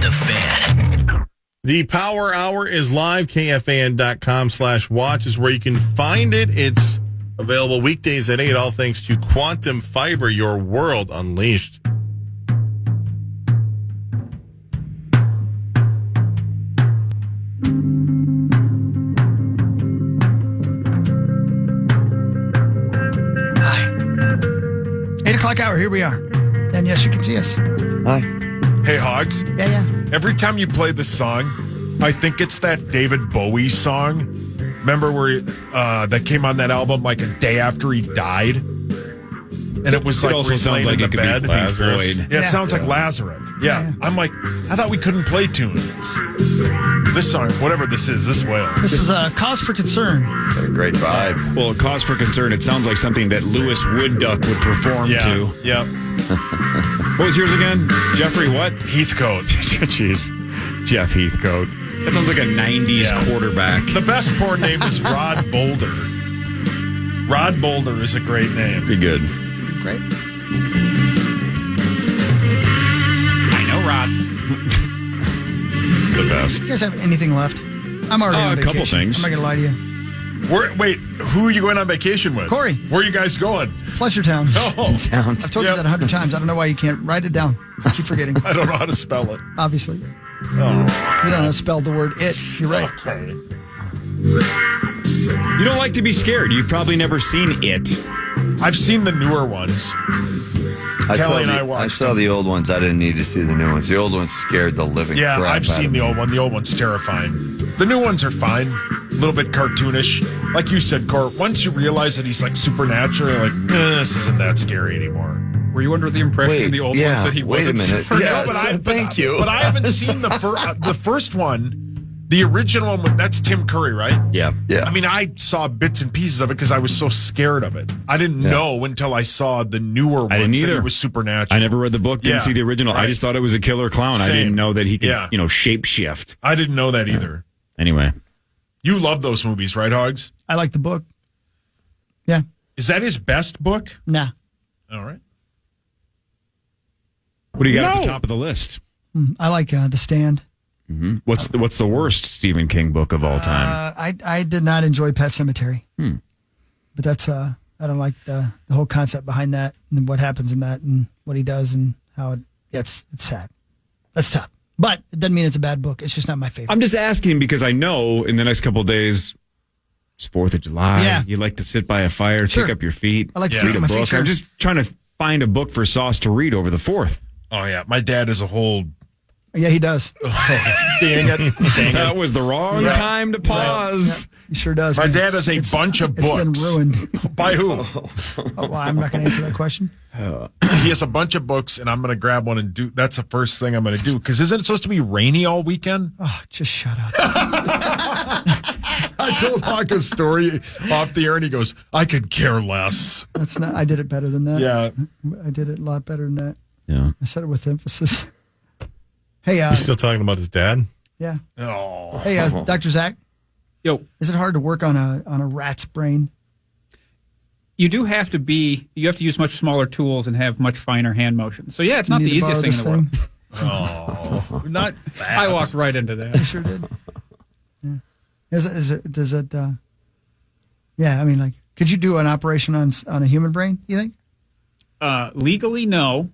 The Fan. The Power Hour is live. KFAN.com/watch is where you can find it. It's available weekdays at 8, all thanks to Quantum Fiber, your world unleashed. Hi. 8 o'clock hour, here we are. And yes, you can see us. Hi. Hey, Hogs. Yeah. Every time you play this song, I think it's that David Bowie song. Remember where that came on that album like a day after he died? And it was It like also he's sounds laying like in it the could be bed. Lazarus. Yeah, it sounds like Lazarus. Yeah. I'm like, I thought we couldn't play tunes. This song, whatever this is, this whale. This is a cause for concern. Got a great vibe. Well, cause for concern, it sounds like something that Louis Wood Duck would perform to. Yeah. What was yours again? Jeffrey what? Heathcote. Jeez. Jeff Heathcote. That sounds like a 90s quarterback. The best porn name is Rod Boulder. Rod Boulder is a great name. Pretty good. Great. I know, Rod. The best. You guys have anything left? I'm already on A vacation. couple things. I'm not going to lie to you. Wait, who are you going on vacation with? Corey. Where are you guys going? Pleasure Town. Oh, Down. I've told you that 100 times. I don't know why you can't write it down. I keep forgetting. I don't know how to spell it. Obviously. You Oh. don't know how to spell the word it. You're right. Okay. You don't like to be scared. You've probably never seen it. I've seen the newer ones. Kelly and I watched I saw the old ones. I didn't need to see the new ones. The old ones scared the living Yeah, crap I've out seen of the me. old one. The old one's terrifying. The new ones are fine. A little bit cartoonish. Like you said, Court, once you realize that he's like supernatural, you're like, this isn't that scary anymore. Were you under the impression in the old ones that he wasn't? Wait a minute. Yes, thank you. But I haven't seen the first one. The original one, that's Tim Curry, right? Yeah. Yeah. I mean, I saw bits and pieces of it because I was so scared of it. I didn't know until I saw the newer ones I didn't that either. it was supernatural. I never read the book, didn't see the original. right. I just thought it was a killer clown. I Same. didn't know that he could, Yeah. shape shift. I didn't know that either. Anyway. You love those movies, right, Hogs? I like the book. Yeah. Is that his best book? Nah. All right. What do you got at the No. top of the list? I like The Stand. Mm-hmm. What's the worst Stephen King book of all time? I did not enjoy Pet Sematary. But that's I don't like the whole concept behind that and what happens in that and what he does and how it's sad. That's tough. But it doesn't mean it's a bad book. It's just not my favorite. I'm just asking because I know in the next couple of days it's 4th of July. Yeah. You like to sit by a fire, Sure. kick up your feet, I like to Yeah. kick read up a my feet. book. Sure. I'm just trying to find a book for Sauce to read over the 4th. Oh, yeah. My dad is a whole... Yeah, he does. Dang it. That was the wrong Right. time to pause. Yeah, he sure does. My dad has a bunch of books. It's been ruined. By who? Oh, well, I'm not going to answer that question. He has a bunch of books, and I'm going to grab one and do... That's the first thing I'm going to do. Because isn't it supposed to be rainy all weekend? Oh, just shut up. I told Hawk a story off the air, and he goes, I could care less. That's not. I did it better than that. Yeah. I did it a lot better than that. Yeah. I said it with emphasis. Hey, He's still talking about his dad? yeah. Oh. Hey, Dr. Zach, Yo, is it hard to work on a rat's brain? you have to use much smaller tools and have much finer hand motions. So yeah, it's not You the need to easiest borrow thing in this the world. Oh. Not bad. I walked right into that. I sure did. Yeah. Does it? Yeah. I mean, like, could you do an operation on a human brain? You think? Legally, no.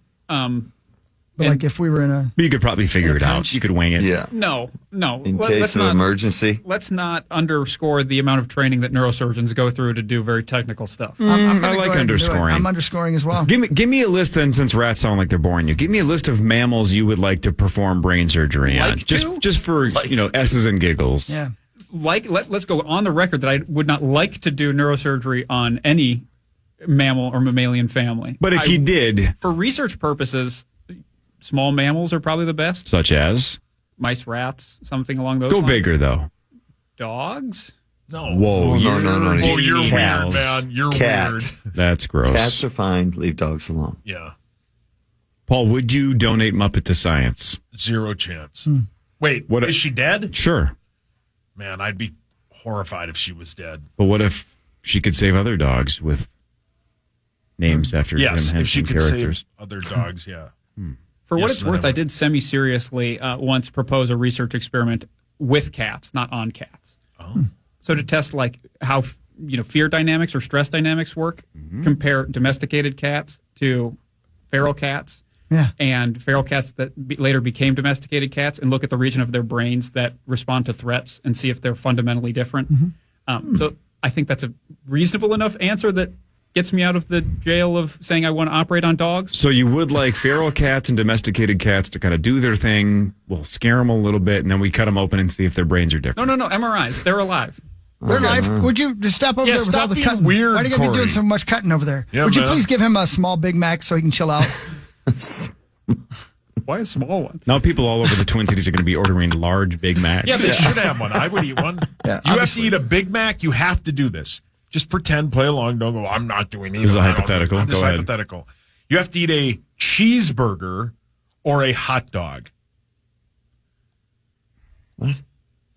But like, if we were in a But you could probably figure it out. punch. You could wing it. Yeah. No. In Let's case of not- emergency. Let's not underscore the amount of training that neurosurgeons go through to do very technical stuff. I'm gonna I go like ahead and do it. underscoring. I'm underscoring as well. Give me a list then, since rats sound like they're boring you. Give me a list of mammals you would like to perform brain surgery on. Like to? Just for S's and giggles. Yeah. Let's go on the record that I would not like to do neurosurgery on any mammal or mammalian family. But if you did, for research purposes, small mammals are probably the best. such as Mice, rats, something along those go lines. bigger though. Dogs? No. Whoa, Oh, no. Oh, you're Cows. weird, man. You're Cat. weird. That's gross. Cats are fine. Leave dogs alone. Yeah. Paul, would you donate Muppet to science? Zero chance. Wait, What- is she dead? Sure. Man, I'd be horrified if she was dead. But what if she could save other dogs with names after Yes, Jim if she Henson could characters? save other dogs, yeah. For what Yes, it's worth, I did semi-seriously once propose a research experiment with cats, not on cats. Oh. So to test like how fear dynamics or stress dynamics work, compare domesticated cats to feral cats. Yeah. And feral cats that later became domesticated cats, and look at the region of their brains that respond to threats and see if they're fundamentally different. So I think that's a reasonable enough answer that gets me out of the jail of saying I want to operate on dogs. So you would like feral cats and domesticated cats to kind of do their thing. We'll scare them a little bit, and then we cut them open and see if their brains are different. No, MRIs. They're alive. They're live. Would you just step over there with stop all the being cutting? weird, Why do you gotta be Corey. doing so much cutting over there? Yeah, Would you man. please give him a small Big Mac so he can chill out? Why a small one? Now people all over the Twin Cities are going to be ordering large Big Macs. Yeah, they should have one. I would eat one. Yeah, you have to obviously. eat a Big Mac. You have to do this. Just pretend, play along. Don't go, I'm not doing either. This is a I don't- hypothetical. This is Go ahead. hypothetical. You have to eat a cheeseburger or a hot dog. What?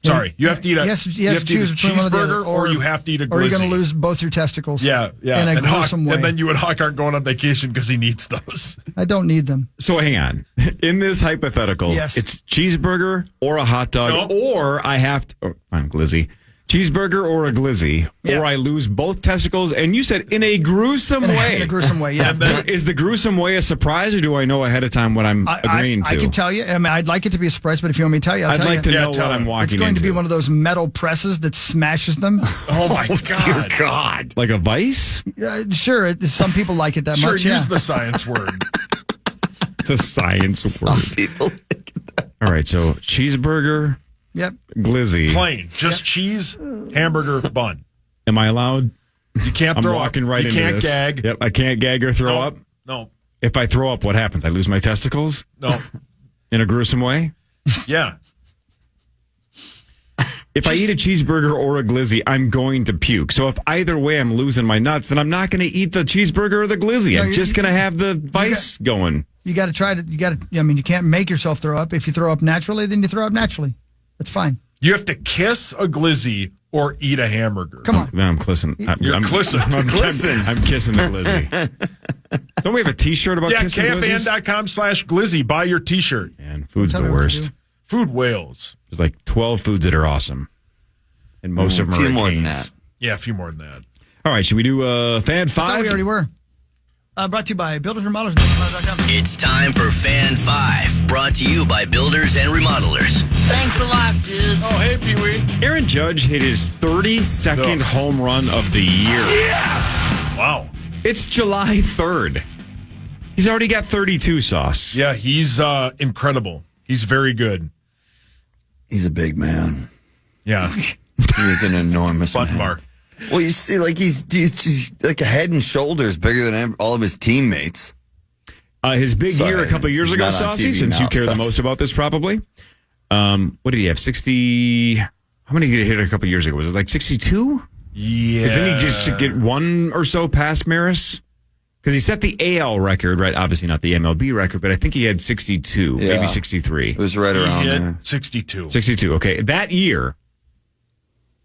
Sorry. You have to eat a, Yes, you have to choose eat a between one or the other, cheeseburger or you have to eat a glizzy. Or you're going to lose both your testicles. Yeah. In a and Hawk, gruesome way. and then you and Hawk aren't going on vacation because he needs those. I don't need them. So hang on. In this hypothetical, Yes. it's cheeseburger or a hot dog, or I have to. Oh, I'm glizzy. Cheeseburger or a glizzy, Yeah. or I lose both testicles. And you said in a gruesome way. In a gruesome way, yeah. Is the gruesome way a surprise, or do I know ahead of time what I'm agreeing to? I can tell you. I mean, I'd like it to be a surprise, but if you want me to tell you, I'll I'd tell like you. to know tell what I'm him. walking It's going into. to be one of those metal presses that smashes them. Oh, my God. God. Like a vice? Sure, some people like it that Sure, much. use Yeah. the science word. The science word. People. All right, so cheeseburger, Yep. glizzy. Plain. Just cheese, hamburger, bun. Am I allowed? You can't I'm throw walking up. right you into can't this. gag. Yep, I can't gag or throw No. up. No. If I throw up, what happens? I lose my testicles No. in a gruesome way? Yeah. If I eat a cheeseburger or a glizzy, I'm going to puke. So if either way I'm losing my nuts, then I'm not going to eat the cheeseburger or the glizzy. No, I'm you- just going to have the vice going. You got to try to. You got to. I mean, you can't make yourself throw up. If you throw up naturally, then you throw up naturally. That's fine. You have to kiss a glizzy or eat a hamburger. Come on. Man, I'm kissing. You're kissing. I'm kissing the glizzy. Don't we have a T-shirt about Yeah, kissing glizzies? KFAN.com/glizzy. Buy your T-shirt. Man, food's Tell the me what to worst. do. Food whales. There's like 12 foods that are awesome, and most of A them few are more than canes. that. Yeah, a few more than that. All right, should we do Fan I thought 5? we already were. Brought to you by Builders Remodelers. It's time for Fan 5, brought to you by Builders and Remodelers. Thanks a lot, dude. Oh, hey, Pee-wee. Aaron Judge hit his 32nd home run of the year. Wow. It's July 3rd. He's already got 32 sauce. Yeah, he's incredible. He's very good. He's a big man. Yeah. He's an enormous Button man. bar. Well, you see, like he's just like a head and shoulders bigger than all of his teammates. His big Sorry, year a couple years he's ago, not on Saucy, TV since now, you care the Sauce. most about this probably. What did he have? 60. How many did he hit a couple years ago? Was it like 62? Yeah. Didn't he just get one or so past Maris? Because he set the AL record, right? Obviously not the MLB record, but I think he had 62, Yeah. maybe 63. It was right around He hit there. 62. 62. Okay. That year,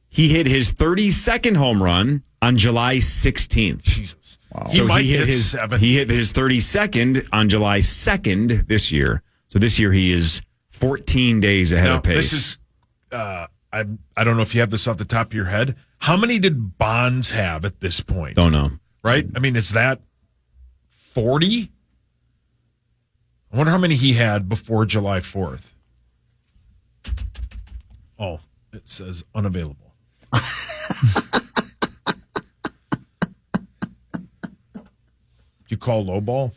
he hit his 32nd home run on July 16th. Jesus. Wow. He So might hit get his 7. He hit his 32nd on July 2nd this year. So this year he is 14 days ahead Now, of pace. this is, I don't know if you have this off the top of your head. How many did Bonds have at this point? Don't know. Right? I mean, is that 40? I wonder how many he had before July 4th. Oh, it says unavailable. You call lowball?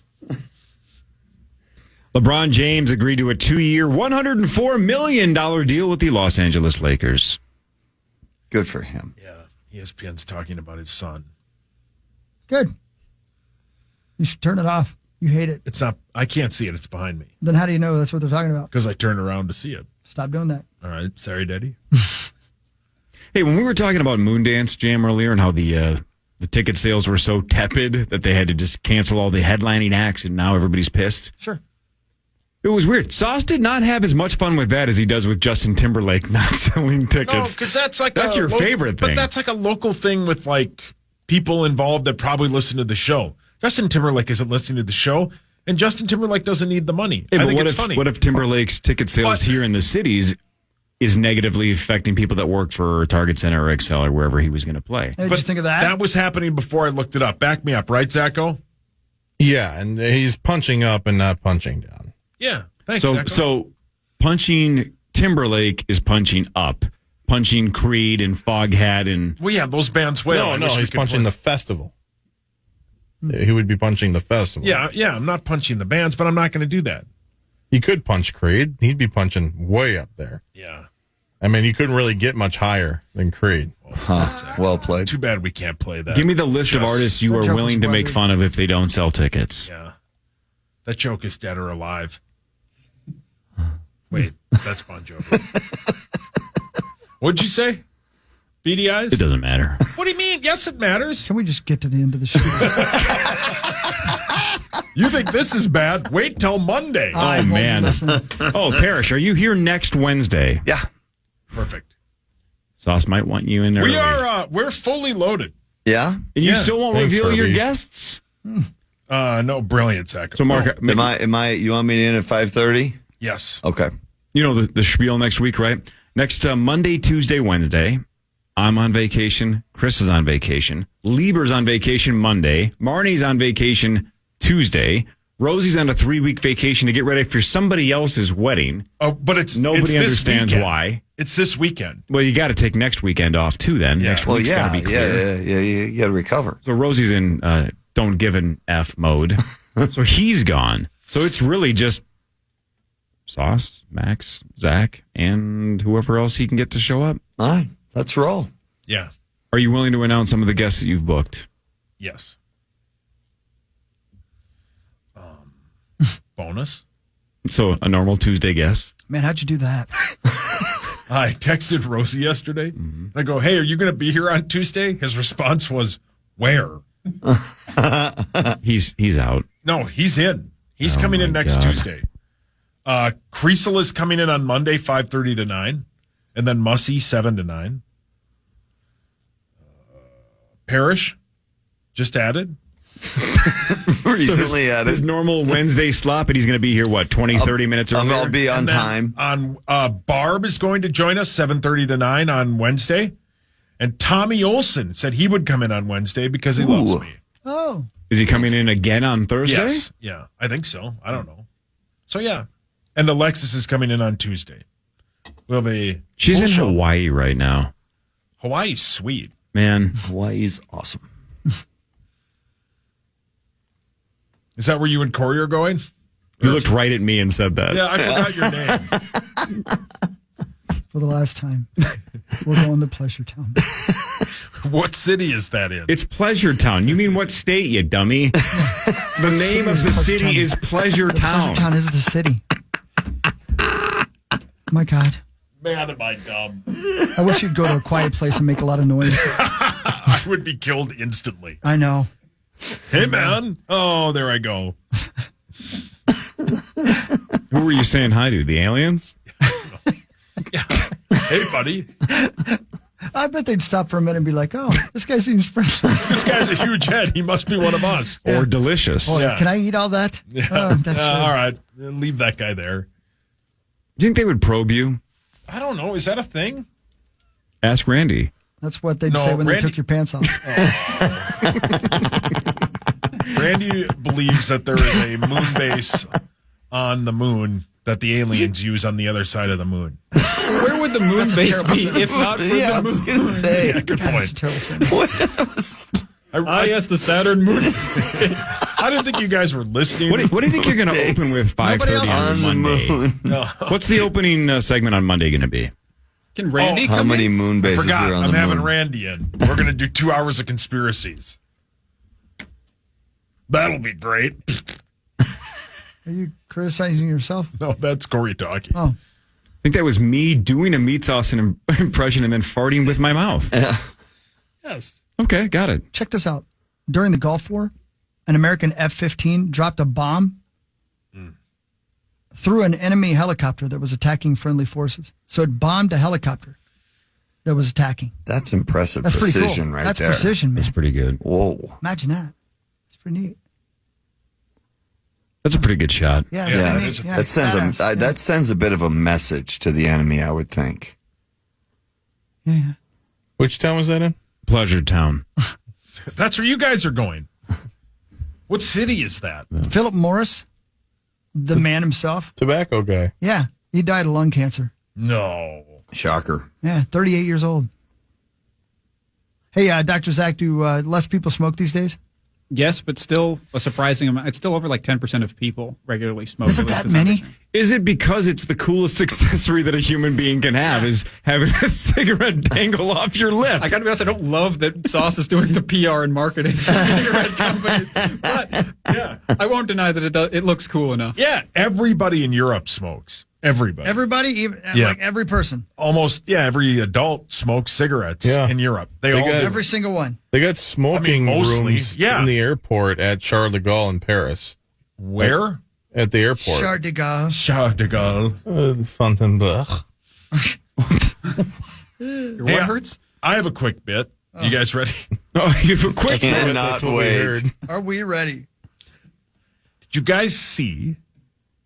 LeBron James agreed to a 2-year, $104 million deal with the Los Angeles Lakers. Good for him. Yeah. ESPN's talking about his son. Good. You should turn it off. You hate it. It's not, I can't see it. It's behind me Then how do you know that's what they're talking about? because I turned around to see it. Stop doing that. All right. Sorry, Daddy. Hey, when we were talking about Moondance Jam earlier and how the ticket sales were so tepid that they had to just cancel all the headlining acts and now everybody's pissed. Sure. It was weird. Sauce did not have as much fun with that as he does with Justin Timberlake not selling No, tickets. because that's your favorite thing. But that's like a local thing with like people involved that probably listen to the show. Justin Timberlake isn't listening to the show. And Justin Timberlake doesn't need the money. Hey, I but think what it's if funny. what if Timberlake's ticket sales here in the cities is negatively affecting people that work for Target Center or XL or wherever he was going to play? Hey, did you think of that? That was happening before I looked it up. Back me up, right, Zacho? Yeah, and he's punching up and not punching down. Yeah. Thanks, So Zacho. so punching Timberlake is punching up. Punching Creed and Foghat and Well, yeah, those bands wail. No, he's punching the festival. He would be punching the festival. Yeah, I'm not punching the bands, but I'm not going to do that. He could punch Creed. He'd be punching way up there. Yeah. I mean, you couldn't really get much higher than Creed. Well played. Too bad we can't play that. give me the list of Just- artists you That are joke willing was to make well fun of if they don't sell tickets. Yeah. That joke is dead or alive. Wait, that's Bon Jovi. What'd you say? Beady eyes? It doesn't matter. What do you mean? Yes, it matters. Can we just get to the end of the show? You think this is bad? Wait till Monday. I won't man. listen. Oh, Parrish, are you here next Wednesday? Yeah. Perfect. Sauce might want you in there. We are, we're fully loaded. Yeah. And you Yeah. still won't Thanks, reveal your Herbie. guests? No, brilliant, Zach. So, Mark, Am I, you want me to in at 5:30? Yes. Okay. you know the spiel next week, right? Next Monday, Tuesday, Wednesday, I'm on vacation. Chris is on vacation. Lieber's on vacation Monday. Marnie's on vacation Tuesday. Rosie's on a 3-week vacation to get ready for somebody else's wedding. Oh, but it's Nobody it's this understands weekend. why. It's this weekend. Well, you got to take next weekend off too. Then Yeah. next Well, week's got yeah, to be clear. yeah. You got to recover. So Rosie's in don't give an F mode. So he's gone. So it's really just Sauce, Max, Zach, and whoever else he can get to show up. All right, let's roll. Yeah. Are you willing to announce some of the guests that you've booked? Yes. Bonus. So a normal Tuesday guest. Man, how'd you do that? I texted Rosie yesterday. I go, hey, are you going to be here on Tuesday? His response was, where? He's out. No, he's in. He's coming in my next God. Tuesday. Creasel is coming in on Monday, 5:30 to 9. And then Mussy, 7 to 9. Parrish, just added. Recently His added. normal Wednesday slop, and he's going to be here, 30 minutes earlier? I'll be on And then time. On Barb is going to join us 7:30 to 9 on Wednesday. And Tommy Olson said he would come in on Wednesday because he loves me. Oh, Is he coming in again on Thursday? Yes. Yeah, I think so. I don't know. So, yeah. And Alexis is coming in on Tuesday. We'll be. She's full in show. Hawaii right now. Hawaii's sweet. Man, Hawaii's awesome. Is that where you and Corey are going? you looked right at me and said that. Yeah, I forgot your name. for the last time, we're going to Pleasure Town. What city is that in? It's Pleasure Town. You mean what state, you dummy? The name of the city is Pleasure Town. Pleasure Town is the city. My God. Man, am I dumb. I wish you'd go to a quiet place and make a lot of noise. I would be killed instantly. I know. Hey, man. Oh, there I go. Who were you saying hi to? The aliens? Yeah. Hey, buddy. I bet they'd stop for a minute and be like, oh, this guy seems friendly. This guy's a huge head. He must be one of us. Or delicious? Oh, Yeah. can I eat all that? Oh, that's All right. Leave that guy there. Do you think they would probe you? I don't know. Is that a thing? Ask Randy. That's what they'd No, say when they Randy- took your pants off. Randy believes that there is a moon base on the moon that the aliens use on the other side of the moon. Where would the moon base be if not for Yeah, I the moon? was going to say. Yeah, good God, that's a point. terrible sentence. Ah, yes, the Saturn moon. I didn't think you guys were listening. What do you think you're going to open with Nobody else 5:30 on Monday? moon. What's the opening segment on Monday going to be? Can Randy How come many in? moon I bases forgot. are on I'm the having moon? Randy in. We're going to do 2 hours of conspiracies. That'll be great. Are you criticizing yourself? No, that's Corey talking. Oh, I think that was me doing a Meatsauce impression and then farting with my mouth. Yes. Okay, got it. check this out. During the Gulf War, an American F-15 dropped a bomb through an enemy helicopter that was attacking friendly forces. So it bombed a helicopter that was attacking. That's impressive That's pretty precision cool. right That's there. precision, man. That's pretty good. Whoa. Imagine that. It's pretty neat. That's a pretty good shot. Yeah, Yeah, it's neat. Yeah, that it's sends badass. that sends a bit of a message to the enemy, I would think. Yeah. Which town was that in? Pleasure Town. That's where you guys are going. What city is that? Philip Morris, the man himself. Tobacco guy. Yeah, he died of lung cancer. No. Shocker. Yeah, 38 years old. Hey, Dr. Zach, do less people smoke these days? Yes, but still a surprising amount. It's still over like 10% of people regularly smoke. Is it at least that as many? understand. Is it because it's the coolest accessory that a human being can have is having a cigarette dangle off your lip? I got to be honest, I don't love that Sauce is doing the PR and marketing for cigarette companies. But yeah, I won't deny that it looks cool enough. Yeah, everybody in Europe smokes. Everybody. Everybody, even, Yeah. like every person, Almost, every adult smokes cigarettes in Europe. They all got- do. every single one. They got smoking mostly, rooms yeah. in the airport at Charles de Gaulle in Paris. Where? At the airport. Charles de Gaulle. Charles de Gaulle. Fontainebleau. Your Hey, what hurts? I have a quick bit. You guys ready? Oh, you have a quick Cannot That's what we wait. heard. Are we ready? Did you guys see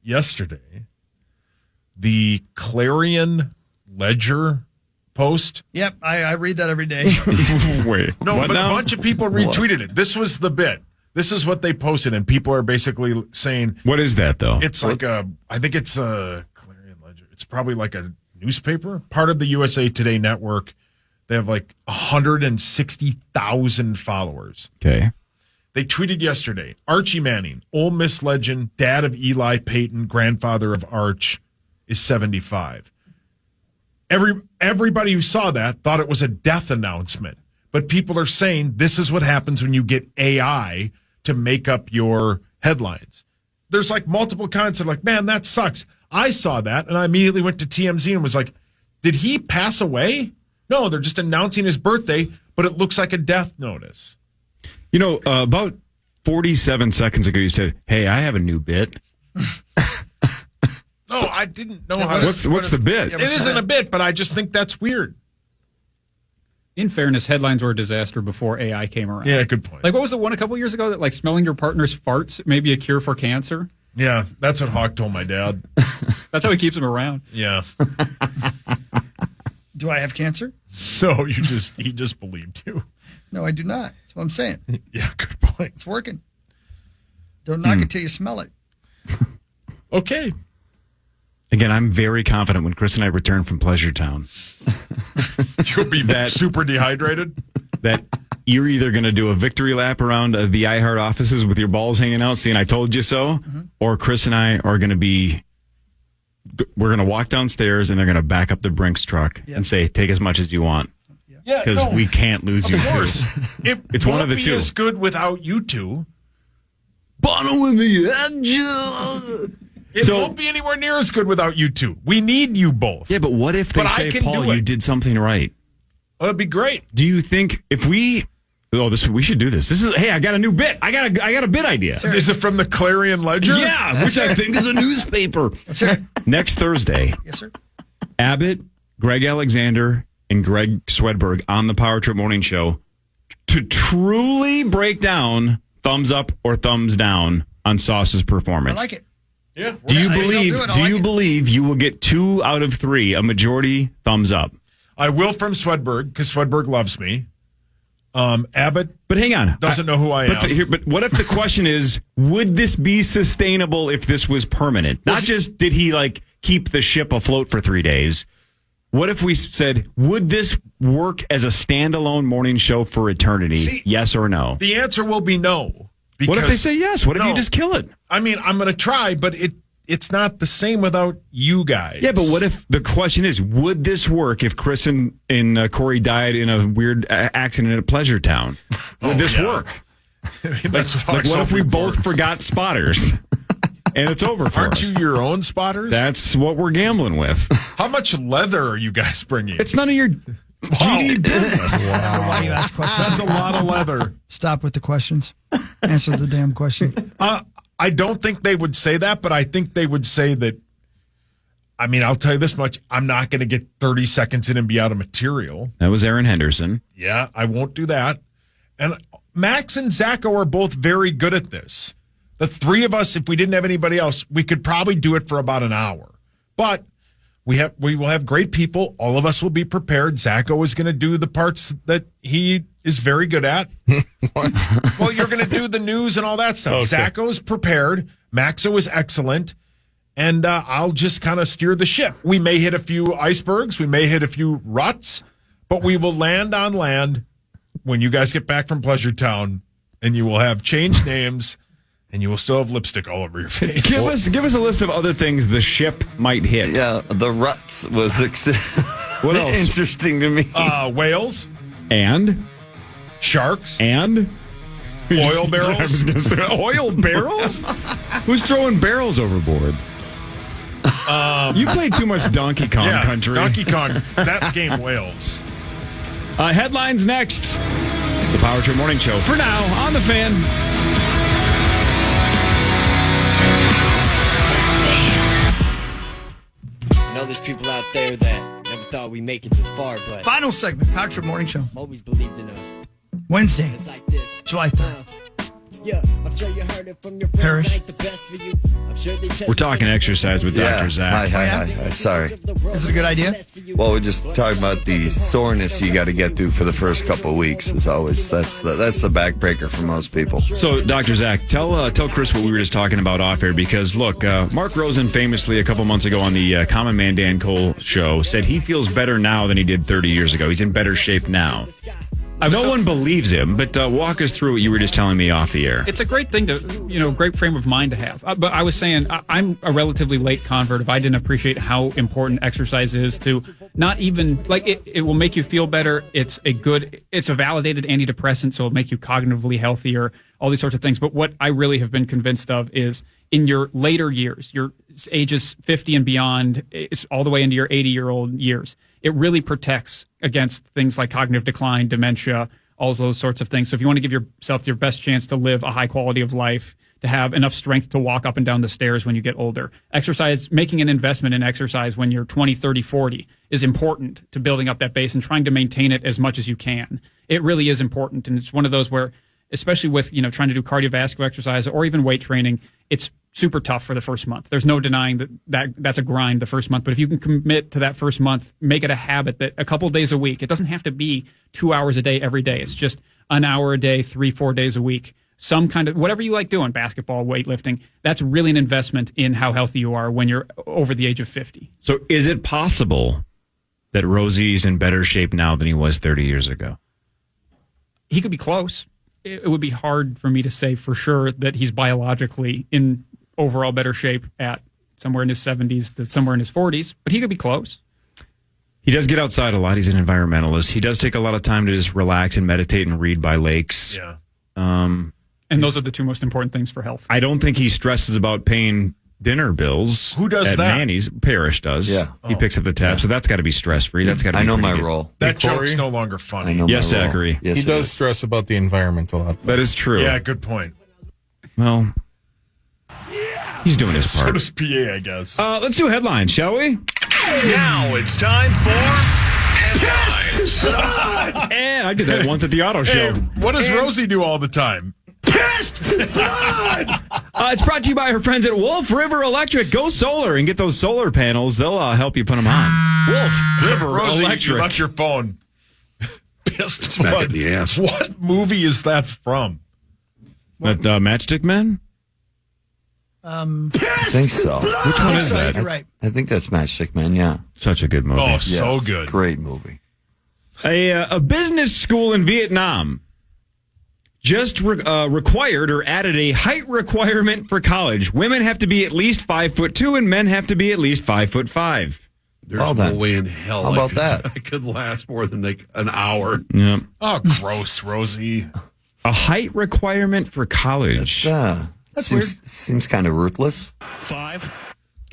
yesterday the Clarion Ledger post? Yep, I read that every day. Wait. No, what but now? a bunch of people retweeted it. This was the bit. This is what they posted, and people are basically saying What is that, though? it's like I think it's a Clarion Ledger. It's probably like a newspaper, part of the USA Today network. They have like 160,000 followers. Okay. They tweeted yesterday, Archie Manning, Ole Miss legend, dad of Eli Payton, grandfather of Arch, is 75. Everybody who saw that thought it was a death announcement. But people are saying this is what happens when you get AI to make up your headlines. There's like multiple comments that are like, man, that sucks. I saw that, and I immediately went to TMZ and was like, did he pass away? No, they're just announcing his birthday, but it looks like a death notice. You know, about 47 seconds ago, you said, hey, I have a new bit. No, I didn't know how What's to. the bit? yeah, It isn't a bit, but I just think that's weird. In fairness, headlines were a disaster before AI came around. Yeah, good point. Like, what was the one a couple years ago that, like, smelling your partner's farts may be a cure for cancer? Yeah, that's what Hawk told my dad. That's how he keeps him around. Yeah. Do I have cancer? No, he just believed you. No, I do not. That's what I'm saying. Yeah, good point. It's working. Don't knock it till you smell it. Okay. Again, I'm very confident when Chris and I return from Pleasure Town You'll be super dehydrated. that you're either going to do a victory lap around the iHeart offices with your balls hanging out saying, I told you so, or Chris and I are going to we're going to walk downstairs and they're going to back up the Brinks truck and say, take as much as you want. Yeah, Because we can't lose you of two. course. It's one won't of the be two. as good without you two. Bottom of the edge. It won't be anywhere near as good without you two. We need you both. Yeah, but what if they But I say, can Paul, do it. you did something right? Oh, it'd be great. Do you think if we should do this. Hey, I got a new bit. I got a bit idea. Is it from the Clarion Ledger? Yeah, which I think is a newspaper. Let's hear it. Next Thursday, Yes, sir. Abbott, Greg Alexander, and Greg Swedberg on the Power Trip Morning Show to truly break down thumbs up or thumbs down on Sauce's I performance. like it. Yeah. Do you I'll believe? do it. I Do like you it. believe you will get 2 out of 3, a majority thumbs up? I will from Swedberg because Swedberg loves me. Abbott But hang on, doesn't know who I am. But what if the question is, would this be sustainable if this was permanent? Not just did he like keep the ship afloat for 3 days. What if we said, would this work as a standalone morning show for eternity? See, yes or no? The answer will be no. What if they say yes? What if you No. just kill it? I mean, I'm going to try, but it's not the same without you guys. Yeah, but what if the question is, would this work if Chris and Corey died in a weird accident at a Pleasure Town? Would this yeah. work? That's what, Like, what if we both forgot spotters? And it's over for Aren't us. you your own spotters? That's what we're gambling with. How much leather are you guys bringing? It's none of your GD business. Why do you ask questions? That's a lot of leather. Stop with the questions. Answer the damn question. I don't think they would say that, but I think they would say that. I mean, I'll tell you this much. I'm not going to get 30 seconds in and be out of material. That was Aaron Henderson. Yeah, I won't do that. And Max and Zacho are both very good at this. The three of us, if we didn't have anybody else, we could probably do it for about an hour. But we will have great people. All of us will be prepared. Zacho is going to do the parts that he is very good at. Well, you're going to do the news and all that stuff. Okay. Zacho's prepared. Maxo is excellent. And I'll just kind of steer the ship. We may hit a few icebergs. We may hit a few ruts. But we will land on land when you guys get back from Pleasure Town. And you will have changed names. And you will still have lipstick all over your face. Give us a list of other things the ship might hit. Yeah, the ruts was what else? Interesting to me. Whales. And? Sharks. And? Oil barrels. I was going to say, oil barrels? Who's throwing barrels overboard? You played too much Donkey Kong Country. Donkey Kong, that game Whales. Headlines next. It's the Power Trip Morning Show. For now, on the Fan. I know there's people out there that never thought we'd make it this far, but Final segment, Power Trip Morning Show. always believed in us. Wednesday, It's like this. July 3rd. Yeah, I'm sure you heard it from your Parrish. friends. I ain't the best for you. I'm sure they tell We're you talking exercise with Dr. Zach. Hi. Sorry. Is it a good idea? Well, we're just talking about the soreness you got to get through for the first couple of weeks. As always, that's the backbreaker for most people. So, Dr. Zach, tell Chris what we were just talking about off air, because, look, Mark Rosen famously a couple months ago on the Common Man Dan Cole show said he feels better now than he did 30 years ago. He's in better shape now. No one believes him, but walk us through what you were just telling me off the air. It's a great thing to, great frame of mind to have. But I was saying, I'm a relatively late convert. If I didn't appreciate how important exercise is to not even, it will make you feel better. It's a validated antidepressant, so it'll make you cognitively healthier, all these sorts of things. But what I really have been convinced of is in your later years, your ages 50 and beyond, all the way into your 80-year-old years, it really protects against things like cognitive decline, dementia, all those sorts of things. So if you want to give yourself your best chance to live a high quality of life, to have enough strength to walk up and down the stairs when you get older, making an investment in exercise when you're 20, 30, 40 is important to building up that base and trying to maintain it as much as you can. It really is important. And it's one of those where, especially with, trying to do cardiovascular exercise or even weight training, it's super tough for the first month. There's no denying that's a grind the first month. But if you can commit to that first month, make it a habit that a couple days a week, it doesn't have to be 2 hours a day every day. It's just an hour a day, 3-4 days a week. Some kind of, whatever you like doing, basketball, weightlifting, that's really an investment in how healthy you are when you're over the age of 50. So is it possible that Rosie's in better shape now than he was 30 years ago? He could be close. It would be hard for me to say for sure that he's biologically in overall better shape at somewhere in his 70s than somewhere in his 40s, but he could be close. He does get outside a lot. He's an environmentalist. He does take a lot of time to just relax and meditate and read by lakes. Yeah. And those are the two most important things for health. I don't think he stresses about paying dinner bills. Who does at that? Manny's. Parrish does. Yeah. He picks up the tab, so that's got to be stress-free. That's got to be I know my pretty good. role. That Hey, Corey? joke's no longer funny. I know Yes, my role. Zachary. Yes, He it does is. stress about the environment a lot. That is true. Yeah, good point. Well, he's doing his So part. does PA, I guess. Let's do headlines, shall we? Now it's time for headlines. And I did that once at the auto show. Hey, what does Rosie do all the time? It's brought to you by her friends at Wolf River Electric. Go solar and get those solar panels. They'll help you put them on. Wolf River Rosie, you Electric. left your phone. Pissed Smack blood. in the ass. What movie is that from? That Matchstick Men? I think so. Which one is that? You're right. I think that's Matchstick Man, yeah. Such a good movie. Oh, so Yeah. good. Great movie. A business school in Vietnam just required or added a height requirement for college. Women have to be at least 5'2" and men have to be at least 5'5". There's Well, no then. way in hell How about I that? could last more than an hour. Yeah. Oh, gross, Rosie. A height requirement for college. That's Seems kind of ruthless. 5.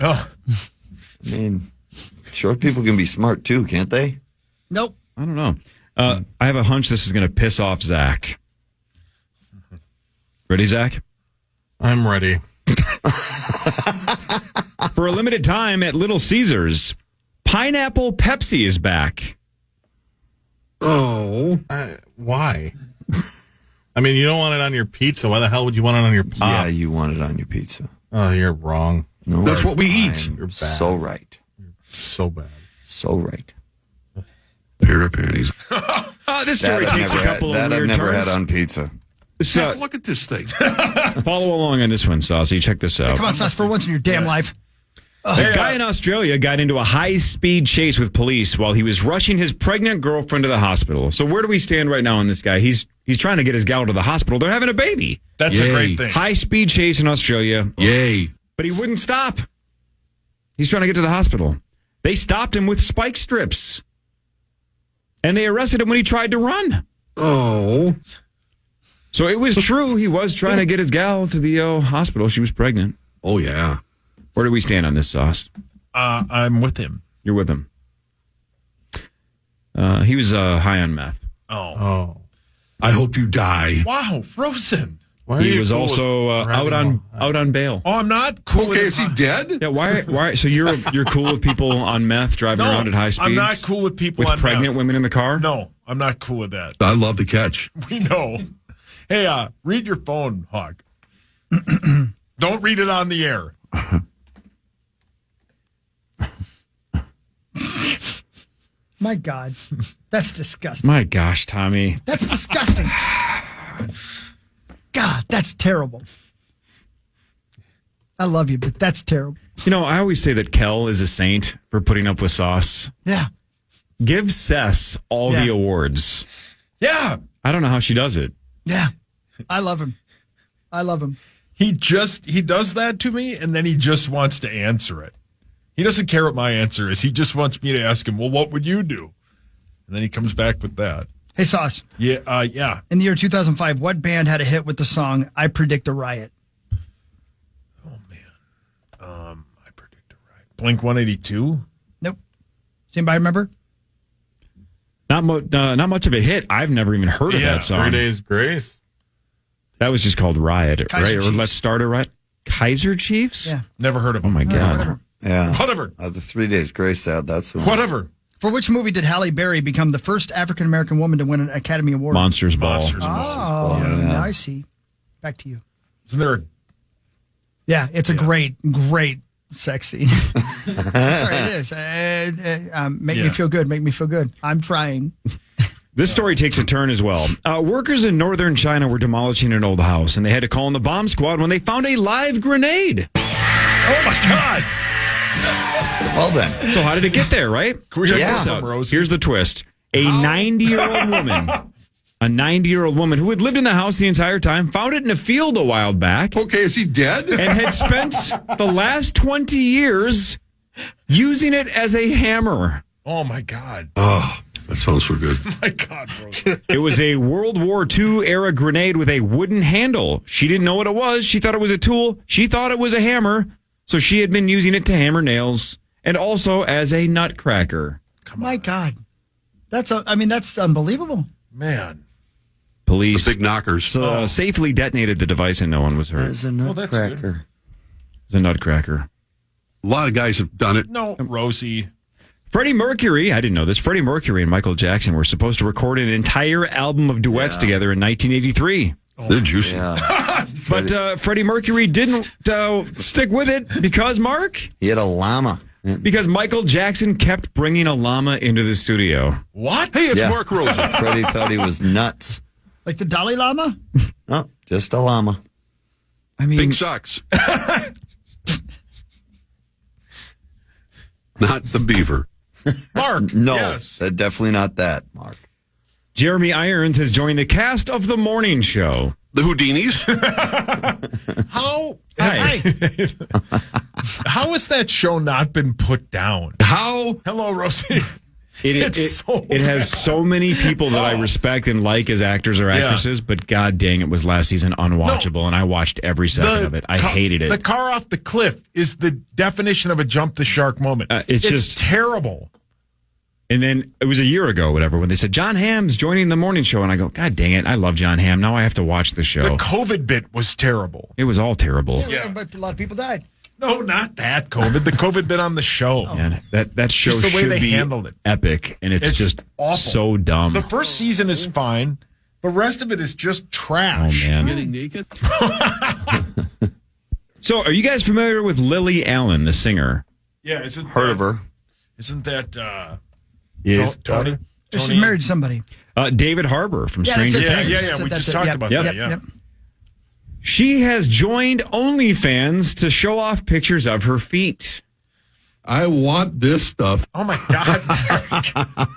Oh, I mean, short people can be smart too, can't they? Nope. I don't know. I have a hunch this is going to piss off Zach. Ready, Zach? I'm ready. For a limited time at Little Caesars, Pineapple Pepsi is back. Why? I mean, you don't want it on your pizza. Why the hell would you want it on your pop? Yeah, you want it on your pizza. Oh, you're wrong. No, That's what we eat. You're bad. So right. So bad. So right. Pair of panties. This story takes a couple of weird I've never turns. had on pizza. Jeff, look at this thing. Follow along on this one, Saucy. Check this out. Come on, Sauce, for once in your damn life. A guy in Australia got into a high-speed chase with police while he was rushing his pregnant girlfriend to the hospital. So where do we stand right now on this guy? He's trying to get his gal to the hospital. They're having a baby. That's a great thing. High-speed chase in Australia. Yay. But he wouldn't stop. He's trying to get to the hospital. They stopped him with spike strips. And they arrested him when he tried to run. Oh. So it was true. He was trying to get his gal to the hospital. She was pregnant. Oh, yeah. Where do we stand on this, Sauce? I'm with him. You're with him. He was high on meth. Oh. I hope you die. Wow, Frozen. He was also out on bail. Oh, I'm not cool. Okay, is he dead? Yeah, why? So you're cool with people on meth driving around at high speeds? I'm not cool with people with on pregnant meth. women in the car? No, I'm not cool with that. I love the catch. We know. Hey, read your phone, Hawk. Don't read it on the air. My God. That's disgusting. My gosh, Tommy. That's disgusting. God, that's terrible. I love you, but that's terrible. You know, I always say that Kel is a saint for putting up with Sauce. Yeah. Give Cess all the awards. Yeah. I don't know how she does it. Yeah. I love him. I love him. He does that to me, and then he just wants to answer it. He doesn't care what my answer is. He just wants me to ask him, well, what would you do? And then he comes back with that. Hey, Sauce. Yeah, yeah. In the year 2005, what band had a hit with the song "I Predict a Riot"? Oh man, I predict a riot. Blink 182. Nope. Does anybody remember? Not much of a hit. I've never even heard of that song. 3 Days Grace. That was just called Riot, Kaiser right? Chiefs. Or Let's Start a Riot. Kaiser Chiefs? Yeah. Never heard of Oh him. my God. Yeah. Whatever. The 3 Days Grace ad. That's the one. Whatever. For which movie did Halle Berry become the first African American woman to win an Academy Award? Monsters Ball. Monsters. Oh, Yeah. now I see. Back to you. Isn't there a Yeah, it's a great sex scene. Sorry, it is. Make me feel good. Make me feel good. I'm trying. This story takes a turn as well. Workers in northern China were demolishing an old house, and they had to call in the bomb squad when they found a live grenade. Oh my God! Well then. So how did it get there, right? Can we check Yeah. this out, Rosie? Here's the twist. A 90-year-old woman, who had lived in the house the entire time, found it in a field a while back, Okay, is he dead? and had spent the last 20 years using it as a hammer. Oh my God! Oh, that sounds so good. My God, Rosie. It was a World War II era grenade with a wooden handle. She didn't know what it was. She thought it was a tool. She thought it was a hammer. So she had been using it to hammer nails and also as a nutcracker. My God. That's unbelievable. Man. Police The big knockers. safely detonated the device and no one was hurt. There's a Well, that's good. nutcracker. It's a nutcracker. A lot of guys have done it. No, Rosie. Freddie Mercury, I didn't know this. Freddie Mercury and Michael Jackson were supposed to record an entire album of duets together in 1983. They're juicy. Yeah. But Freddie Mercury didn't stick with it because, Mark? He had a llama. Because Michael Jackson kept bringing a llama into the studio. What? Hey, it's Yeah. Mark Rosen. Freddie thought he was nuts. Like the Dalai Lama? No, just a llama. I mean, Big socks. Not the beaver. Mark. No, Yes. definitely not that, Mark. Jeremy Irons has joined the cast of The Morning Show. The Houdinis. How? Hi. How has that show not been put down? How? Hello, Rosie. It has so many people that I respect and like as actors or actresses, but god dang, it was last season unwatchable, and I watched every second of it. I hated it. The car off the cliff is the definition of a jump the shark moment. It's just terrible. And then it was a year ago, whatever, when they said John Hamm's joining The Morning Show, and I go, God dang it, I love John Hamm. Now I have to watch the show. The COVID bit was terrible. It was all terrible. Yeah, but a lot of people died. No, not that COVID. The COVID bit on the show. Man, that show Just the way should they be handled it. epic, and it's just awful. so dumb. The first season is fine. The rest of it is just Oh, trash. man. Getting naked? So, are you guys familiar with Lily Allen, the singer? Yeah, isn't Heard of her? Isn't that Yes. Tony? She's married to somebody. David Harbour from Stranger that's it. Things. Yeah. We That's just it. talked Yep, about yep, that. Yeah. She has joined OnlyFans to show off pictures of her feet. I want this stuff. Oh my God.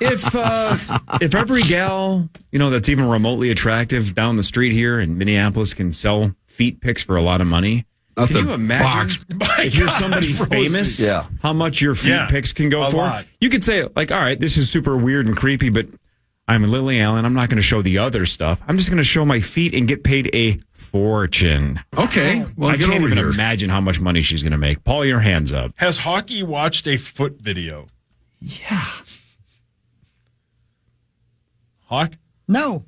If every gal, that's even remotely attractive down the street here in Minneapolis can sell feet pics for a lot of money, Not can the you imagine My if you're God, somebody Rosie. famous, Yeah. how much your feet Yeah, pics can go a for? lot. You could say, like, all right, this is super weird and creepy, but I'm Lily Allen. I'm not going to show the other stuff. I'm just going to show my feet and get paid a fortune. Okay. Well, I get can't over even here. imagine how much money she's going to make. Paul, your hands up. Has Hockey watched a foot video? Yeah. Hawk? No.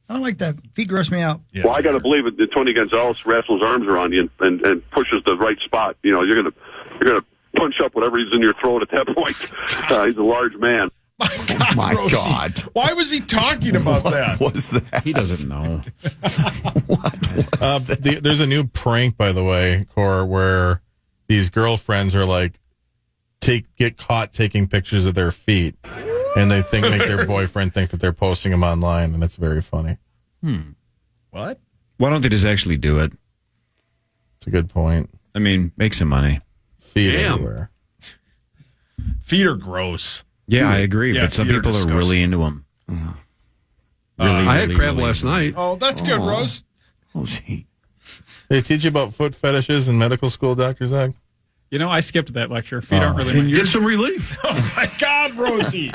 I don't like that. Feet gross me out. Yeah. Well, I got to believe it. That Tony Gonzalez wrestles arms around you and pushes the right spot. You're gonna punch up whatever's in your throat at that point. He's a large man. My Rosie, God. Why was he talking about that? What was that? He doesn't know. There's a new prank, by the way, Cor, where these girlfriends are like, get caught taking pictures of their feet, and they make their boyfriend think that they're posting them online, and it's very funny. What? Why don't they just actually do it? It's a good point. I mean, make some money. Feet Damn. everywhere. Feet are gross. Yeah, I agree, Yeah, but some feet are people are disgusting. really into them. I had crab last night. Oh, that's good, Rose. Oh, gee. They teach you about foot fetishes in medical school, Dr. Zach? I skipped that lecture. Feet aren't really my Get some relief. Oh my God, Rosie.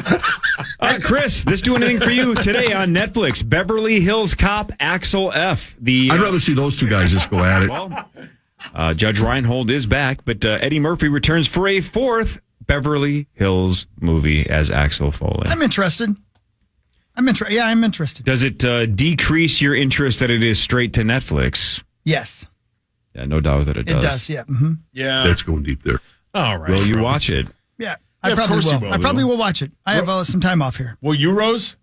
Chris, this doing anything for you today on Netflix? Beverly Hills Cop Axel F. I'd rather see those two guys just go at it. Well, Judge Reinhold is back, but Eddie Murphy returns for a fourth Beverly Hills movie as Axel Foley. I'm interested. I'm interested. Does it decrease your interest that it is straight to Netflix? Yes, Yeah, no doubt that it does. it does. Yeah. Mm-hmm. Yeah. That's going deep there. All right. Will you Rose. watch it? Yeah. Yeah, I of probably course you will. will. I probably will watch it. I have some time off here. Will you, Rose?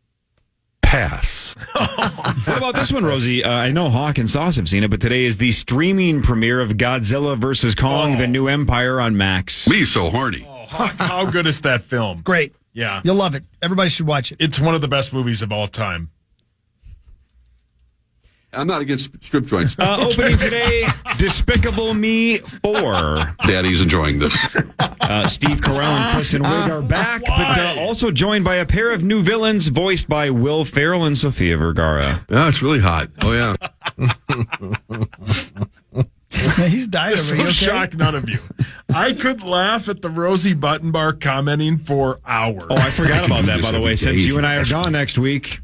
Pass. What about this one, Rosie? I know Hawk and Sauce have seen it, but today is the streaming premiere of Godzilla vs. Kong, The New Empire on Max. Me so horny. Oh, how good is that film? Great. Yeah. You'll love it. Everybody should watch it. It's one of the best movies of all time. I'm not against strip joints. Opening today, Despicable Me 4. Daddy's enjoying this. Steve Carell and Kristen Wiig are back, but also joined by a pair of new villains voiced by Will Ferrell and Sofia Vergara. Yeah, it's really hot. Oh, yeah. He's died I'm over so you. Okay? shocked none of you. I could laugh at the Rosie Button Bar commenting for hours. Oh, I forgot about do that, this by the every way. day. Since you and I are gone next week,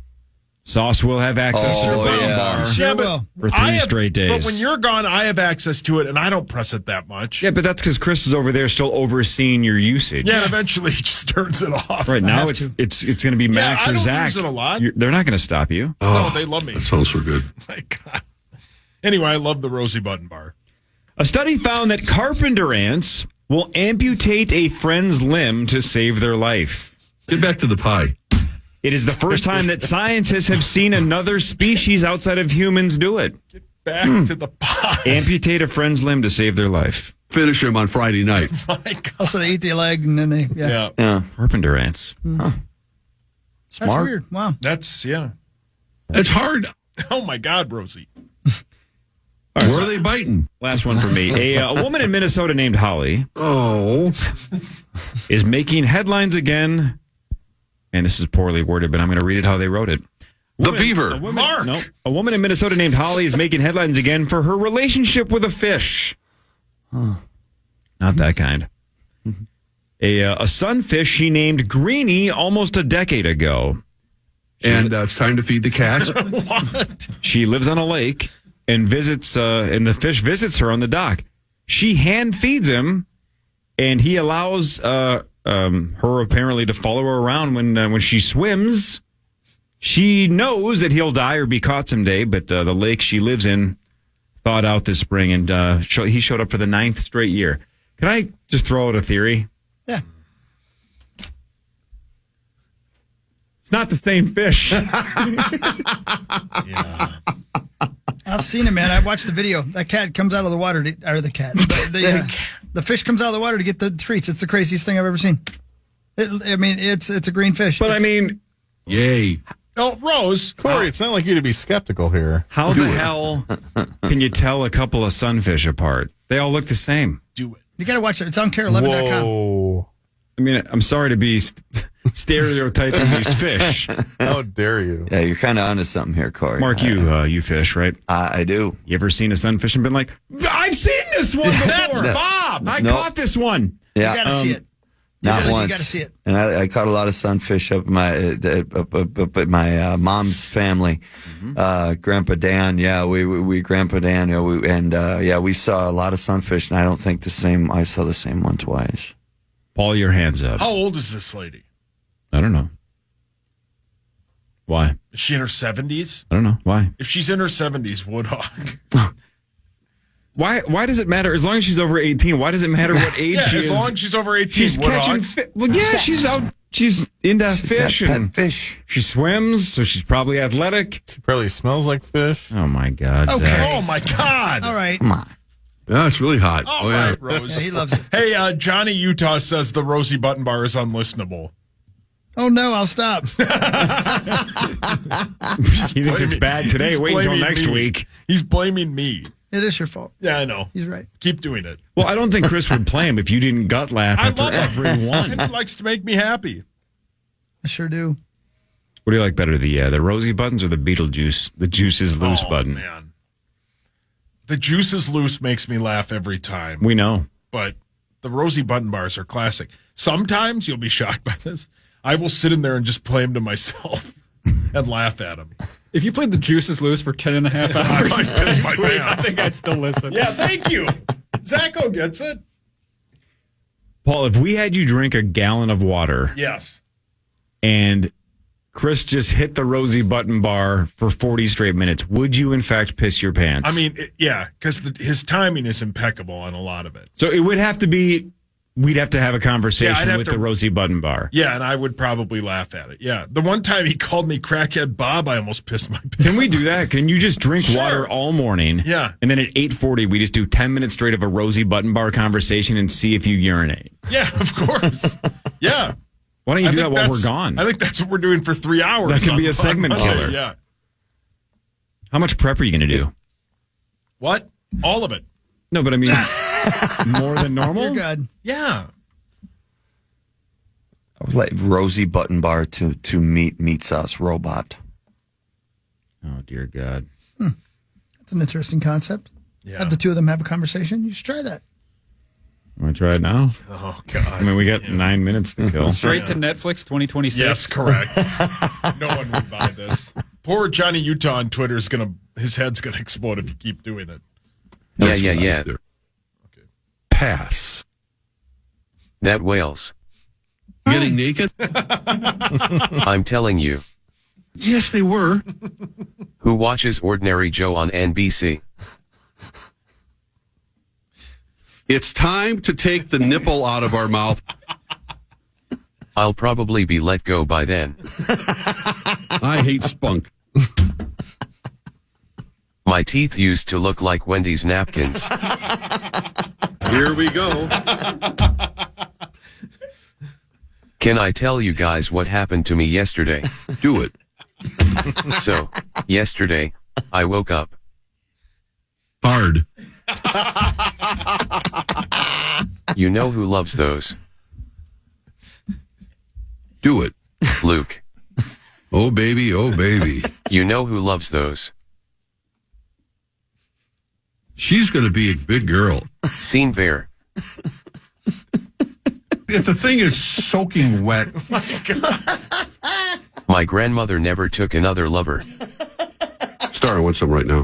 Sauce will have access to the Oh, Button yeah. Bar Sure will. for 3 straight days. But when you're gone, I have access to it, and I don't press it that much. Yeah, but that's because Chris is over there still overseeing your usage. Yeah, and eventually he just turns it off. Right now, have it's to. it's going to be Max I or don't Zach. use it a lot. They're not going to stop you. No, they love me. That sounds so good. My God. Anyway, I love the Rosie Button Bar. A study found that carpenter ants will amputate a friend's limb to save their life. Get back to the pie. It is the first time that scientists have seen another species outside of humans do it. Back to the pie. Amputate a friend's limb to save their life. Finish him on Friday night. My God. Also, they eat the leg and then they. Yeah. Yeah, Carpenter ants. That's Smart. weird. Wow. that's, yeah. It's hard. Oh, my God, Rosie. Where are they biting? Last one for me. A woman in Minnesota named Holly Oh. is making headlines again. And this is poorly worded, but I'm going to read it how they wrote it. The beaver. A woman in Minnesota named Holly is making headlines again for her relationship with a fish. Not that kind. A sunfish she named Greenie almost a decade ago. And it's time to feed the cats. What? She lives on a lake and visits, and the fish visits her on the dock. She hand feeds him, and he allows her apparently to follow her around when she swims. She knows that he'll die or be caught someday, but the lake she lives in thawed out this spring, and he showed up for the 9th straight year. Can I just throw out a theory? Yeah. It's not the same fish. I've seen it, man. I watched the video. That cat comes out of the water, or the cat. The fish comes out of the water to get the treats. It's the craziest thing I've ever seen. It's a green fish. But yay. Oh, Rose. Corey, it's not like you to be skeptical here. How the hell can you tell a couple of sunfish apart? They all look the same. Do it. You got to watch it. It's on KARE11.com. Whoa. I mean, I'm sorry to be stereotyping these fish. How dare you? Yeah, you're kind of onto something here, Corey. Mark, you fish, right? I do. You ever seen a sunfish and been like, I've seen this one before. That's Bob. I caught this one. Yeah. You got to see it. Not once. You got to see it. And I caught a lot of sunfish up at my mom's family. Grandpa Dan, we Grandpa Dan, we saw a lot of sunfish, and I don't think I saw the same one twice. Paul, your hands up. How old is this lady? I don't know. Why? Is she in her 70s? I don't know. Why? If she's in her 70s, Woodhog. Why does it matter? As long as she's over 18, why does it matter what age she is? As long as she's over 18, she's catching she's out. She's into fish. Got And pet fish. she swims, so she's probably athletic. She probably smells like fish. Oh, my God. Okay. Zach. Oh, my God. All right. Come on. Yeah, it's really hot. All right, Rose. Yeah, he loves it. Hey, Johnny Utah says the Rosie Button Bar is unlistenable. Oh, no, I'll stop. He thinks it's bad today. He's Wait until blaming next me. week. He's blaming me. It is your fault. Yeah, I know. He's right. Keep doing it. Well, I don't think Chris would play him if you didn't gut laugh I after love every it. one. He likes to make me happy. I sure do. What do you like better, the Rosie Buttons or the Beetlejuice? The Juice is Loose button. Man. The Juice is Loose makes me laugh every time. We know. But the Rosie Button Bars are classic. Sometimes, you'll be shocked by this, I will sit in there and just play them to myself and laugh at them. If you played the Juices Loose for 10 and a half hours, I might piss my I pants. think I'd still listen. Yeah, thank you. Zacho gets it. Paul, if we had you drink a gallon of water Yes. and Chris just hit the Rosie Button Bar for 40 straight minutes, would you in fact piss your pants? I mean, because his timing is impeccable on a lot of it. So it would have to be, we'd have to have a conversation have with to- the Rosie Button Bar. Yeah, and I would probably laugh at it. Yeah. The one time he called me crackhead Bob, I almost pissed my pants. Can we do that? Can you just drink water all morning? Yeah. And then at 8:40, we just do 10 minutes straight of a Rosie Button Bar conversation and see if you urinate. Yeah, of course. Yeah. Why don't you I do think that while we're that's- gone? I think that's what we're doing for 3 hours. That could be a on segment Monday. killer. Yeah. How much prep are you going to do? What? All of it. No, but I mean, more than normal? You're good. Yeah. I would like Rosie Button Bar to meet Meatsauce Robot. Oh, dear God. That's an interesting concept. Yeah. Have the two of them have a conversation. You should try that. Want to try it now? Oh, God. I mean, we got 9 minutes to kill. Straight to Netflix 2026. Yes, correct. No one would buy this. Poor Johnny Utah on Twitter is his head's gonna explode if you keep doing it. Yeah. Pass. That whales. Getting naked? I'm telling you. Yes, they were. Who watches Ordinary Joe on NBC? It's time to take the nipple out of our mouth. I'll probably be let go by then. I hate spunk. My teeth used to look like Wendy's napkins. Here we go. Can I tell you guys what happened to me yesterday? Do it. So, yesterday, I woke up. Hard. You know who loves those? Do it. Luke. Oh, baby. Oh, baby. You know who loves those? She's going to be a big girl. Scene Bear. If the thing is soaking wet. My grandmother never took another lover. Star, I want some right now.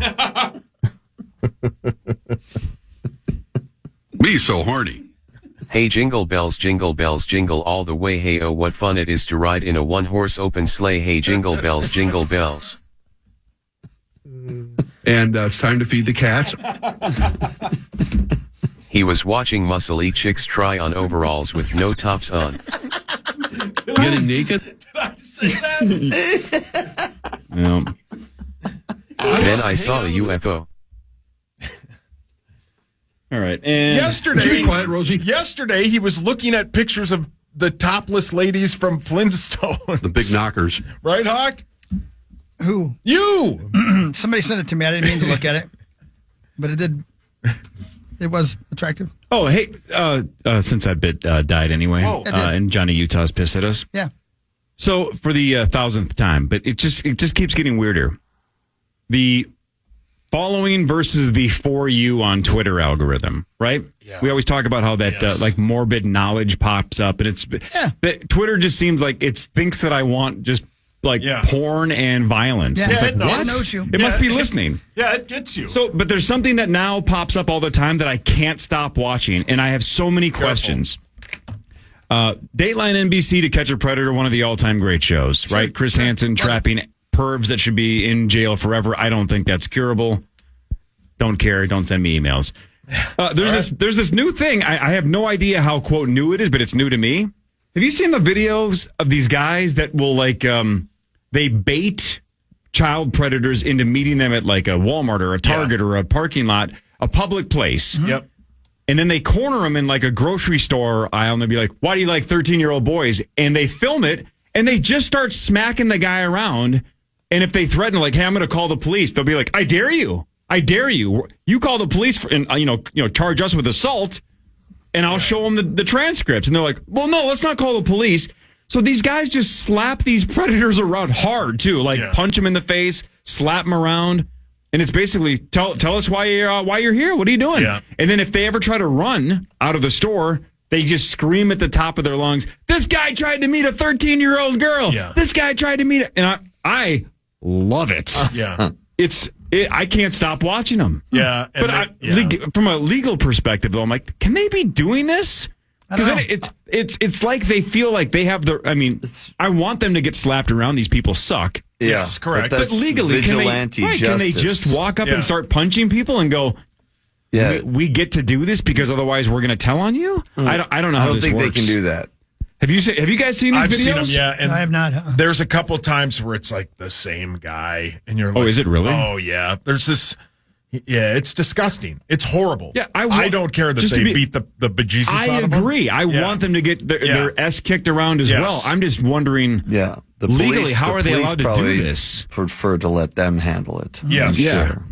Me so horny. Hey, jingle bells, jingle all the way. Hey, oh, what fun it is to ride in a one-horse open sleigh. Hey, jingle bells, jingle bells. And it's time to feed the cats. He was watching muscly chicks try on overalls with no tops on. Getting naked? Did I say say that? No. Then I saw a UFO. All right. And Yesterday, be quiet, Rosie. Yesterday, he was looking at pictures of the topless ladies from Flintstone. The big knockers. Right, Hawk? Who? You. Somebody sent it to me. I didn't mean to look at it, but it did. It was attractive. Oh, hey, since that bit died anyway, Oh. and Johnny Utah's pissed at us. Yeah. So for the 1,000th time, but it just keeps getting weirder. The following versus the for you on Twitter algorithm, right? Yeah. We always talk about how that like morbid knowledge pops up, and it's that Twitter just seems like it thinks that I want just like porn and violence. Yeah. It's like, it knows. what? It knows you. It must be listening. Yeah, it gets you. So, but there's something that now pops up all the time that I can't stop watching, and I have so many questions. Dateline NBC To Catch a Predator, one of the all-time great shows, right? Chris Hansen trapping pervs that should be in jail forever. I don't think that's curable. Don't care. Don't send me emails. There's this new thing. I have no idea how, quote, new it is, but it's new to me. Have you seen the videos of these guys that will, like, they bait child predators into meeting them at, like, a Walmart or a Target or a parking lot, a public place? Mm-hmm. Yep. And then they corner them in, like, a grocery store aisle, and they'll be like, why do you like 13-year-old boys? And they film it, and they just start smacking the guy around. And if they threaten, like, hey, I'm going to call the police, they'll be like, I dare you. I dare you. You call the police and charge us with assault, and I'll show them the transcripts. And they're like, well, no, let's not call the police. So these guys just slap these predators around hard too, like punch them in the face, slap them around, and it's basically tell us why you're here. What are you doing? Yeah. And then if they ever try to run out of the store, they just scream at the top of their lungs, "This guy tried to meet a 13-year-old girl. Yeah. This guy tried to meet," and I love it. Yeah. I can't stop watching them. Yeah. But from a legal perspective, though, I'm like, can they be doing this? Because it's like they feel like they have the. I mean, I want them to get slapped around. These people suck. Yeah, yes, correct. But legally, can they just walk up and start punching people and go, yeah, we get to do this because otherwise we're going to tell on you? I don't know how this works. I don't think they can do that. Have you guys seen these videos? I've seen them, yeah. And I have not. There's a couple of times where it's like the same guy, and you're like, oh, is it really? Oh, yeah. There's this. Yeah, it's disgusting. It's horrible. Yeah, I don't care that they beat the bejesus out of them. I agree. I want them to get their ass kicked around as well. I'm just wondering. Yeah, legally, how are they allowed to do this? Prefer to let them handle it. Yes. Sure.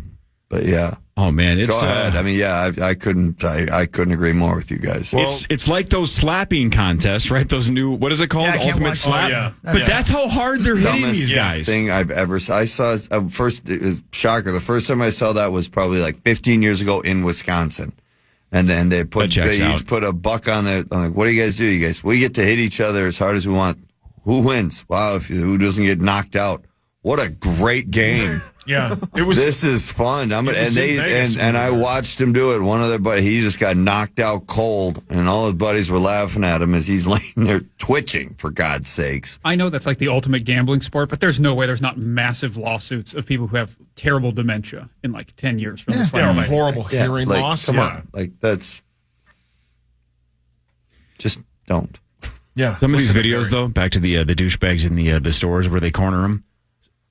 But yeah. Oh man, go ahead. I mean, yeah, I couldn't agree more with you guys. Well, it's like those slapping contests, right? Those new, what is it called? Ultimate Slap. Yeah. But that's how hard they're hitting these guys. Thing I've ever. I saw first. It was shocker. The first time I saw that was probably like 15 years ago in Wisconsin, and then they each put a buck on it. I'm like, what do you guys do? You guys, we get to hit each other as hard as we want. Who wins? Wow, who doesn't get knocked out? What a great game. Yeah, it was. This is fun. I watched him do it. One of their buddies, he just got knocked out cold, and all his buddies were laughing at him as he's laying there twitching. For God's sakes! I know that's like the ultimate gambling sport, but there's no way there's not massive lawsuits of people who have terrible dementia in like 10 years from this. Yeah, horrible hearing loss. Come on, like that's just don't. Yeah, some of these videos though, back to the douchebags in the stores where they corner them.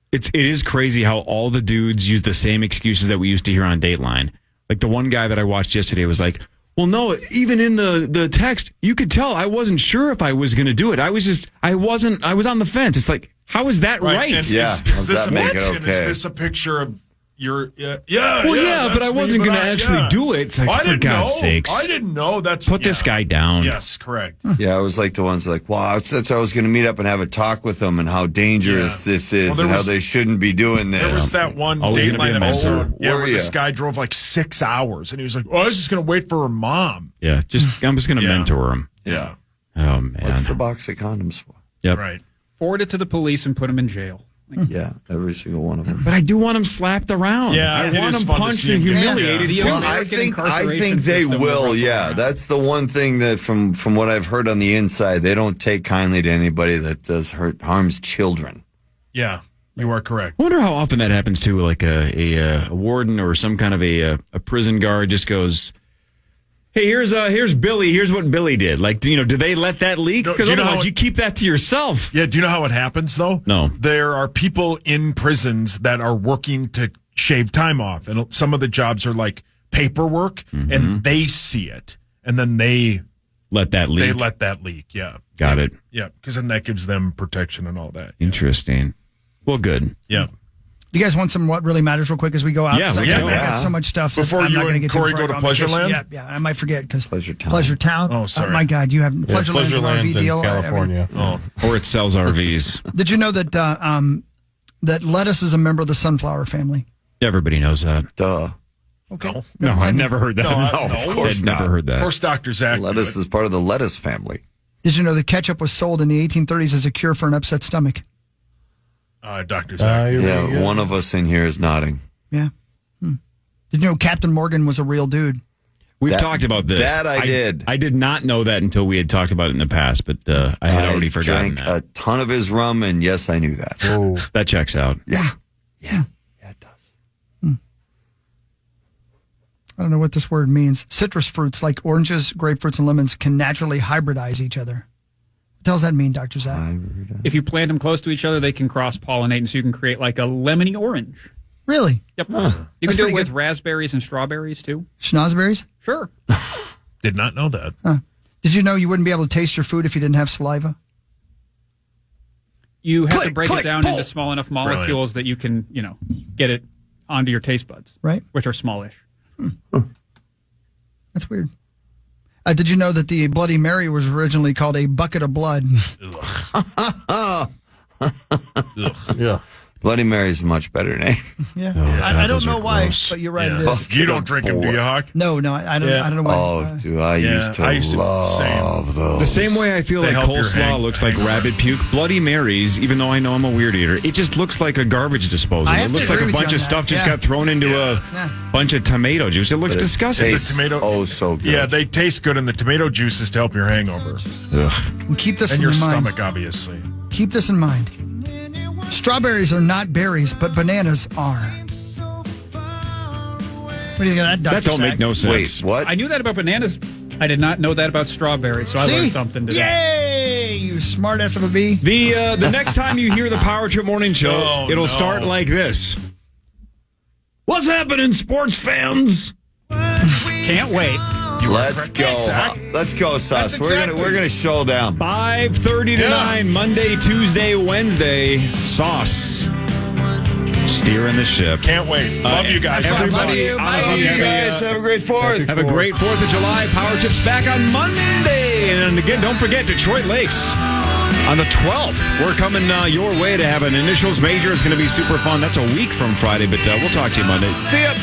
It is crazy how all the dudes use the same excuses that we used to hear on Dateline. Like the one guy that I watched yesterday was like, well, no, even in the text, you could tell I wasn't sure if I was going to do it. I was on the fence. It's like, how is that right? And yeah. Is this that make it okay? Is this a picture of your, but I wasn't going to actually do it. It's like, for God's sakes. I didn't know. Put this guy down. Yes, correct. Yeah, I was like the ones like, wow, that's I was going to meet up and have a talk with them and how dangerous this is and how they shouldn't be doing this. There was that one Dateline episode where this guy drove like 6 hours and he was like, oh, I was just going to wait for her mom. Yeah, I'm just going to mentor him. Yeah. Oh, man. What's the box of condoms for? Yep. Right. Forward it to the police and put them in jail. Yeah, every single one of them. But I do want them slapped around. Yeah, I want them punched and humiliated. Yeah. Well, I think they will. Yeah, that's the one thing that from what I've heard on the inside, they don't take kindly to anybody that harms children. Yeah, you are correct. I wonder how often that happens too. Like a warden or some kind of a prison guard just goes, Hey, here's Billy. Here's what Billy did. Like, do they let that leak? Because otherwise, you keep that to yourself. Yeah. Do you know how it happens, though? No. There are people in prisons that are working to shave time off, and some of the jobs are like paperwork, and they see it, and then they let that leak. They let that leak. Yeah. Got it. Yeah, because then that gives them protection and all that. Interesting. Well, good. Yeah. Do you guys want some What Really Matters real quick as we go out? Yeah, I got so much stuff. Before I'm you not gonna and get Corey before I go to on vacation. Pleasureland? Yeah, I might forget because Pleasure Town. Pleasure Town. Oh, sorry. my God, you have Pleasureland's an Pleasureland's RV in deal. California. Or it sells RVs. Did you know that that lettuce is a member of the sunflower family? Everybody knows that. Duh. Okay. No, I've never heard that. No, of course I'd not. never heard Of that. course, Dr. Zach. Lettuce is part of the lettuce family. Did you know that ketchup was sold in the 1830s as a cure for an upset stomach? Dr. Zach. Yeah, one of us in here is nodding. Yeah. Did you know Captain Morgan was a real dude? We've talked about this. That I did. I did not know that until we had talked about it in the past, but I had already forgotten drank that. a ton of his rum, and yes, I knew that. Oh, That checks out. Yeah, it does. I don't know what this word means. Citrus fruits like oranges, grapefruits, and lemons can naturally hybridize each other. What the hell does that mean, Dr. Zach? If you plant them close to each other, they can cross-pollinate, and so you can create like a lemony orange. Really? Yep. You That's can do it pretty with good. raspberries and strawberries, too. Schnozberries? Sure. Did not know that. Did you know you wouldn't be able to taste your food if you didn't have saliva? You have to Click, break click, it down pull. into small enough molecules that you can, get it onto your taste buds, Right? which are smallish. That's weird. Did you know that the Bloody Mary was originally called a bucket of blood? yeah. Bloody Mary's a much better name. Yeah. I don't know why, but you're right. Yeah. It is. You don't drink them, do you, Hawk? No, I don't. Yeah. I don't know why. Oh, dude, I used to love those. The same way I feel They like help your coleslaw looks like rabbit puke, Bloody Marys, even though I know I'm a weird eater, it just looks like a garbage disposal. I It have to looks like agree a with you bunch on of that. stuff just Yeah. got thrown into a bunch of tomato juice. It looks disgusting. The tomato, so good. Yeah, they taste good, and the tomato juice is to help your hangover. And keep this And in your mind. stomach, obviously. Keep this in mind. Strawberries are not berries, but bananas are. What do you think of that, Dr. That don't Zach? make no sense. Wait, what? I knew that about bananas. I did not know that about strawberries, so I learned something today. Yay! You smart ass of a bee. The next time you hear the Power Trip Morning Show, Oh, it'll no. start like this. What's happening, sports fans? Can't wait. Let's go. Zach. Let's go, Sus. That's We're exactly. gonna show them. 5:30 to 9, Monday, Tuesday, Wednesday. Sauce. Steering the ship. Can't wait. Love you guys. Everybody, Love you. honestly, Love you Have a great 4th. have a great 4th of July. Power Trip's back on Monday. And again, don't forget Detroit Lakes on the 12th. We're coming your way to have an initials major. It's going to be super fun. That's a week from Friday, but we'll talk to you Monday. See ya.